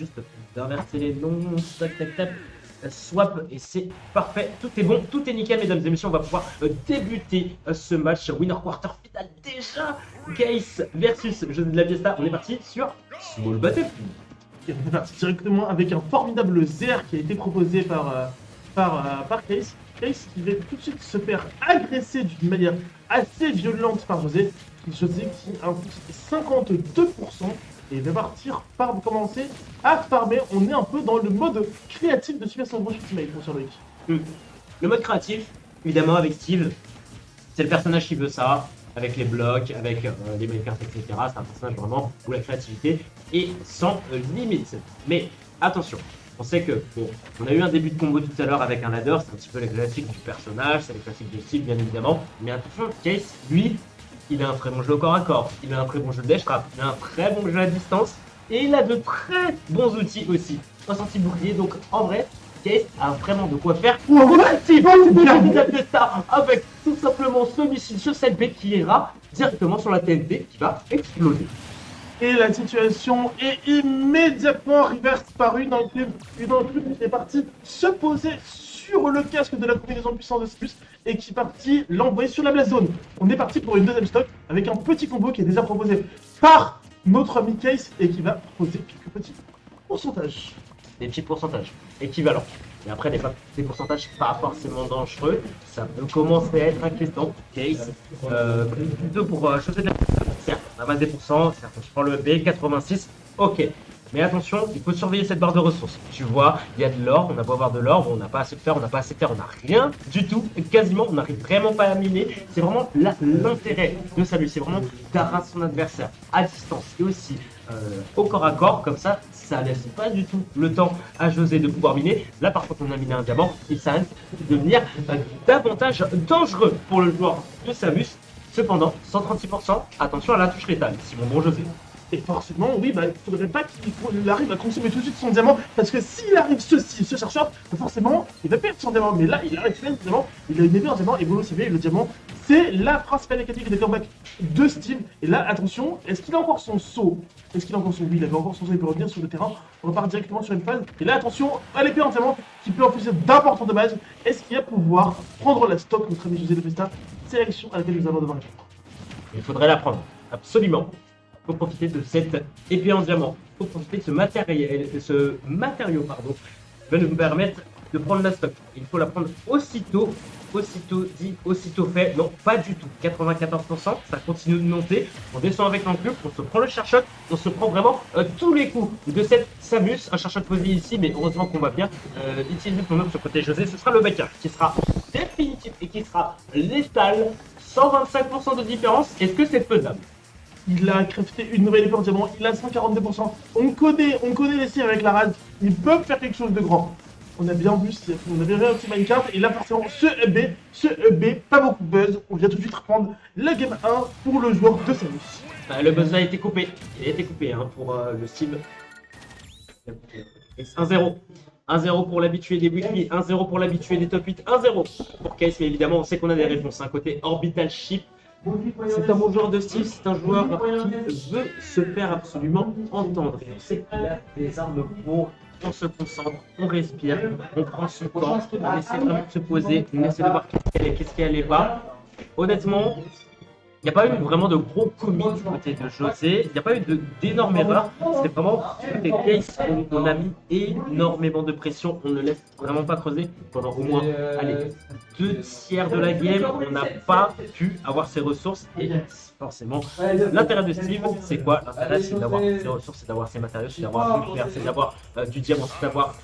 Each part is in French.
juste d'inverser les noms. Tac, tac, tac. Swap et c'est parfait, tout est bon, tout est nickel mesdames et messieurs, on va pouvoir débuter ce match winner quarter final déjà. Case versus José de la Fiesta, on est parti sur Small Battle. Et on est parti directement avec un formidable ZR qui a été proposé par Case. Case qui va tout de suite se faire agresser d'une manière assez violente par José. José qui a un pouce de 52%. Et il va partir par commencer à farmer. On est un peu dans le mode créatif de Super Smash Bros Ultimate, mon cher Loïc. Le mode créatif, évidemment avec Steve, c'est le personnage qui veut ça, avec les blocs, avec les main cards, etc. C'est un personnage vraiment où la créativité est sans limite. Mais attention, on sait que, bon, on a eu un début de combo tout à l'heure avec un ladder, c'est un petit peu les classiques du personnage, c'est les classiques de Steve bien évidemment. Mais attention, Case, lui, il a un très bon jeu au corps à corps, il a un très bon jeu de dash trap, il a un très bon jeu à distance et il a de très bons outils aussi. Un senti bouclier, donc en vrai, Case a vraiment de quoi faire. Avec tout simplement ce missile, ce 7B qui ira directement sur la TNT qui va exploser. Et la situation est immédiatement reverse par une enclume qui est partie se poser sur le casque de la combinaison puissance de Spus et qui est parti l'envoyer sur la blast zone. On est parti pour une deuxième stock avec un petit combo qui est déjà proposé par notre ami Case et qui va proposer quelques petits pourcentages. Des petits pourcentages équivalents. Et après, des pourcentages pas forcément dangereux. Ça peut commencer à être inquiétant. Case, plutôt pour choisir de la. Certes, on a 20%, certes, je prends le B, 86, ok. Mais attention, il faut surveiller cette barre de ressources. Tu vois, il y a de l'or, on a beau avoir de l'or, bon, on n'a pas assez de fer, on n'a pas assez de terre, on n'a rien du tout. Et quasiment, on n'arrive vraiment pas à miner. C'est vraiment l'intérêt de Samus, c'est vraiment d'arraser son adversaire à distance et aussi au corps à corps, comme ça laisse pas du tout le temps à José de pouvoir miner. Là par contre on a miné un diamant et ça risque de devenir davantage dangereux pour le joueur de Samus. Cependant, 136%, attention à la touche létale, si mon bon José. Et forcément, oui, bah, il faudrait pas qu'il arrive à consommer tout de suite son diamant, parce que s'il arrive ce chercheur, forcément, il va perdre son diamant. Mais là, il a récupéré le diamant, il a une épée en diamant, et vous le savez, le diamant, c'est la principale mécanique des comebacks de Steve. Et là, attention, est-ce qu'il a encore son saut? Est-ce qu'il a encore son... Oui, il avait encore son saut, il peut revenir sur le terrain. On repart directement sur une phase. Et là, attention, à l'épée en diamant, qui peut infuser d'importants dommages. Est-ce qu'il va pouvoir prendre la stock, notre ami José de Festa? C'est la question à laquelle nous allons devoir répondre. Il faudrait la prendre, absolument. Il faut profiter de cette épée en diamant. Il faut profiter de ce matériau, pardon, qui va nous permettre de prendre la stock. Il faut la prendre aussitôt dit, aussitôt fait. Non, pas du tout. 94%, ça continue de monter. On descend avec l'enclume, on se prend le charshot, on se prend vraiment tous les coups de cette Samus. Un charshot posé ici, mais heureusement qu'on va bien utiliser son sur côté José. Ce sera le backer qui sera définitif et qui sera létal. 125% de différence. Est-ce que c'est faisable? Il a crafté une nouvelle épée en diamant, il a 142%. On connaît les Steve avec la rade, ils peuvent faire quelque chose de grand. On a bien vu, on a bien vu un petit minecart, et là forcément ce EB, pas beaucoup de buzz. On vient tout de suite reprendre la game 1 pour le joueur de Samus. Le buzz a été coupé, il a été coupé hein, pour le Steve. 1-0. 1-0 pour l'habitué des weekly, 1-0 pour l'habitué des top 8, 1-0 pour Case, mais évidemment on sait qu'on a des réponses. Un côté orbital ship. C'est un bon joueur de Steve, c'est un joueur qui veut se faire absolument entendre. Et on sait qu'il a des armes pour, on se concentre, on respire, on prend son temps, on essaie vraiment de se poser, on essaie de voir qu'est-ce qui allait pas. Honnêtement, il n'y a pas eu vraiment de gros commits du côté de José, il n'y a pas eu d'énormes erreurs. C'était vraiment côté Case, on a mis énormément de pression, on ne laisse vraiment pas creuser pendant au moins, allez, 2/3 de la game. On n'a pas pu avoir ses ressources et forcément, l'intérêt de Steve, c'est quoi? L'intérêt, c'est d'avoir ses ressources, c'est d'avoir ses matériaux, c'est d'avoir du fer, c'est d'avoir du diamant, c'est d'avoir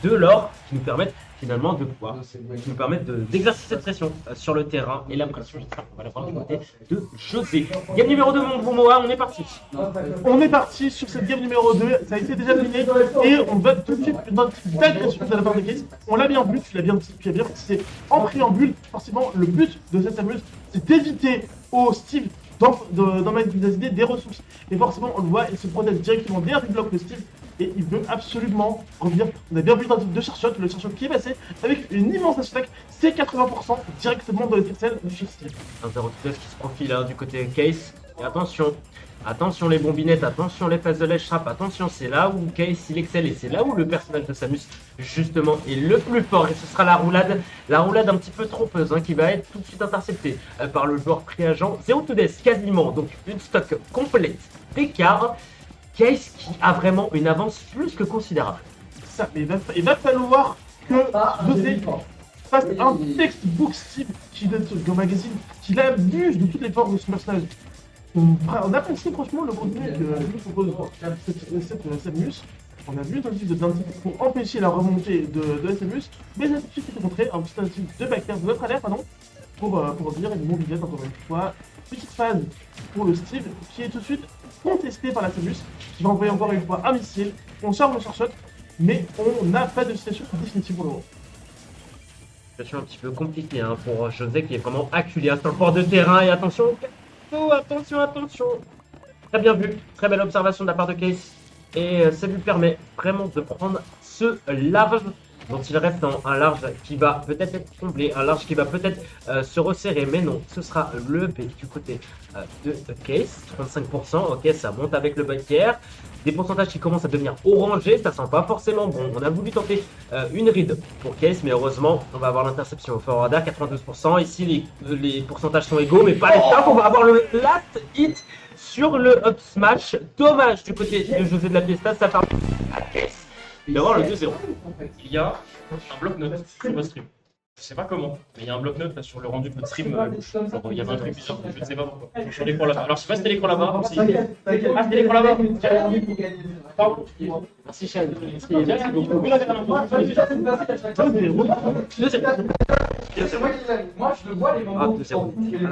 de l'or qui nous permettent finalement de pouvoir, qui nous permettent d'exercer cette pression sur le terrain. Et la pression, on va la voir du côté de José. Game numéro 2, mon bon Moa, on est parti. On est parti sur cette game numéro 2, ça a été déjà miné et on va tout de suite dans une petite agression de la part de Case. On l'a bien vu, tu l'as bien c'est en préambule. Forcément, le but de cette Samus, c'est d'éviter au Steve d'emmagasiner des ressources. Et forcément, on le voit, il se protège directement derrière le bloc de Steve. Et il veut absolument revenir. On a bien vu dans le Charshot, le Charshot qui est passé avec une immense attaque, c'est 80% directement dans les pixels de chez Steve. Un 0-9 qui se profile hein, du côté Case. Et attention les bombinettes, attention les phases de ledge trap, attention, c'est là où Case il excelle et c'est là où le personnage de Samus justement est le plus fort. Et ce sera la roulade un petit peu trompeuse qui va être tout de suite interceptée par le joueur Triagent. 0 to death quasiment, donc une stock complète d'écart. Case qui a vraiment une avance plus que considérable. Ça, mais il va falloir que José fasse un textbook Steve qui donne dans le magazine, qu'il abuse de toutes les forces de ce personnage. On apprécie franchement le contenu que nous propose cette Samus. On a vu une tentative de Dante pour empêcher la remontée de la Samus, mais ça a tout de suite été montré un petit tentative de backer de notre alerte, pour revenir une mobilette encore une fois. Petite phase pour le Steve qui est tout de suite contesté par la Samus, qui va envoyer encore une fois un missile. On charge le surshot, mais on n'a pas de situation définitive pour le moment. Situation un petit peu compliquée pour José qui est vraiment acculé sur le port de terrain. Et attention, attention. Très bien vu, très belle observation de la part de Case. Et ça lui permet vraiment de prendre ce large dont il reste un large qui va peut-être être comblé, un large qui va peut-être se resserrer, mais non, ce sera le B du côté de Case, 35%, ok, ça monte avec le backer, des pourcentages qui commencent à devenir orangés, ça sent pas forcément bon. On a voulu tenter une read pour Case, mais heureusement, on va avoir l'interception au forward air, 92%, ici les pourcentages sont égaux, mais pas les top, on va avoir le last hit sur le up smash, dommage du côté de José de la Fiesta, ça permet à Case d'avoir le 2-0. Il y a un bloc-notes sur le stream. Je sais pas comment, mais il y a un bloc-notes là sur le rendu de votre stream. Genre, il y avait un truc bizarre, je ne sais pas pourquoi. Sur l'écran là-bas. Alors, je sais pas si c'était l'écran là-bas. Ah, c'était l'écran là-bas. Pardon. Merci, Chad. Merci beaucoup. Moi, je le vois les moments. Ah, 2-0.